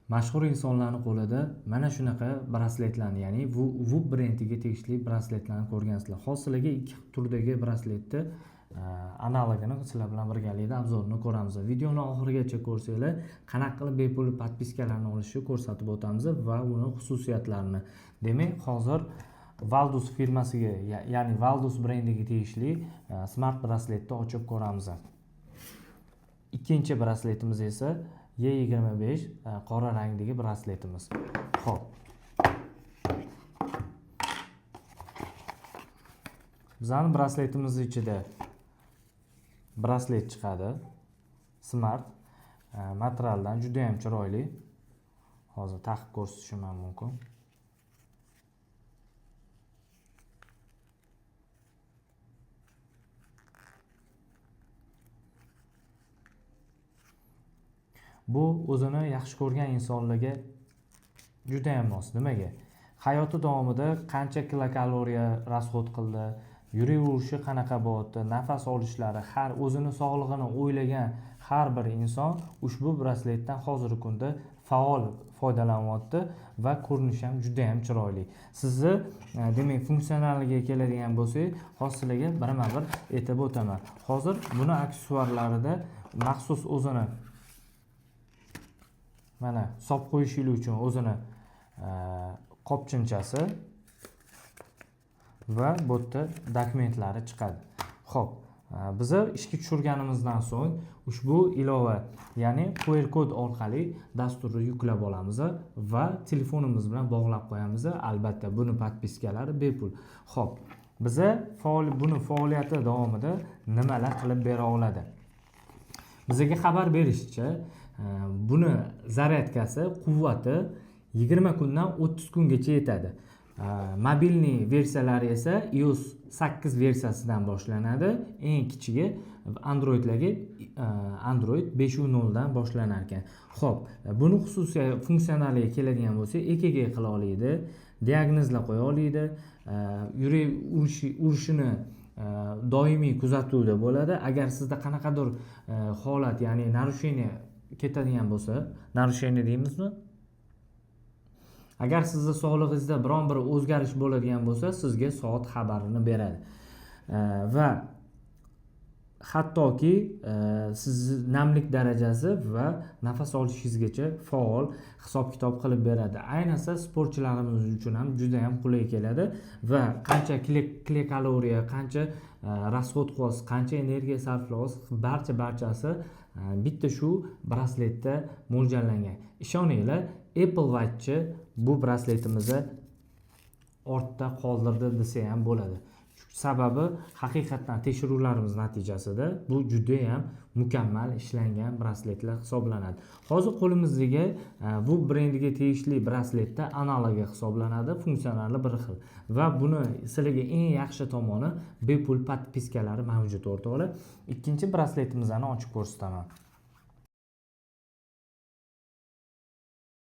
mashhur insonlarning qo'lida mana shunaqa brasletlarni, ya'ni Whoop brendiga tegishli brasletlarni ko'rgansizlar. Hozir sizlarga ikki turdagi brasletni analogini sizlar bilan birgalikda obzorini ko'ramiz. Videoni oxirigacha ko'rsanglar, qanaqa qilib bepul podpiskalarni olishni ko'rsatib o'tamiz va uni xususiyatlarini. Demak, hozir Valdus firmasiga, ya'ni Valdus brendiga tegishli smart brasletni ochib ko'ramiz. Ikkinchi brasletimiz esa Y25 qora rangdagi brasletimiz. Xo'p. Bizning brasletimiz ichida braslet chiqadi. Smart materialdan juda ham chiroyli. Hozir taqib ko'rsatishim mumkin. Bu o'zini yaxshi ko'rgan insonlarga juda ham mos. Nimaga? Hayoti davomida qancha kilokaloriya rasxod qildi, yuraverishi qanaqa bo'ldi, nafas olishlari, har o'zini sog'lig'ini o'ylagan har bir inson ushbu brasletdan hozirgi kunda faol foydalanyapti va ko'rinishi ham juda ham chiroyli. Sizni demak funksionalligiga keladigan bo'lsak, hozir sizlarga birma-bir aytib o'taman. Hozir buni aksessuarlarida maxsus o'zini mana solib qo'yishingiz uchun o'zini qopchinchasi va bu yerda dokumentlari chiqadi. Xo'p, biz ishga tushirganimizdan so'ng ushbu ilova, ya'ni QR kod orqali dasturni yuklab olamiz va telefonimiz bilan bog'lab qo'yamiz. Albatta, buni podpiskalari bepul. Xo'p, biz buni faoliyati davomida nimalar qilib bera oladi? Bizga xabar berishicha, buni zaryadkasi quvvati 20 kundan 30 kungacha yetadi. Mobilniy versiyalari esa iOS 8 versiyasidan boshlanadi. Eng kichigi Androidlarga Android 5.0 dan boshlanar ekan. Xo'p, buni xususiy funksionalligiga keladigan bo'lsak, EKG qila oladi, diagnozlar qo'ya oladi, yurak urishini doimiy kuzatuvda bo'ladi. Agar sizda qanaqadir holat, ya'ni narusheniya ketadigan bo'lsa, narusheniya deymizmi? Agar sizni sog'lig'ingizda biron bir o'zgarish bo'ladigan bo'lsa, sizga soat xabarini beradi. Va hattoki sizni namlik darajasi va nafas olishingizgacha faol hisob-kitob qilib beradi. Ayniqsa sportchilarimiz uchun ham juda ham qulay keladi va qancha kilokaloriya, qancha rasxod qilyapsiz, qancha energiya sarflayapsiz, barchasi bitta shu brasletda mo'ljallangan. Ishoninglar, Apple Watch bu brasletimizni ortda qoldirdi desa ham bo'ladi. Sababi haqiqatan tekshiruvlarimiz natijasida bu juda ham mukammal ishlangan brasletlar hisoblanadi. Hozir qo'limizdagi bu brendiga tegishli brasletda analogi hisoblanadi, funksionali bir xil. Va buni sizlarga eng yaxshi tomoni bepul podpiskalari mavjud o'rtoqlar. Ikkinchi brasletimizni ochib ko'rsataman.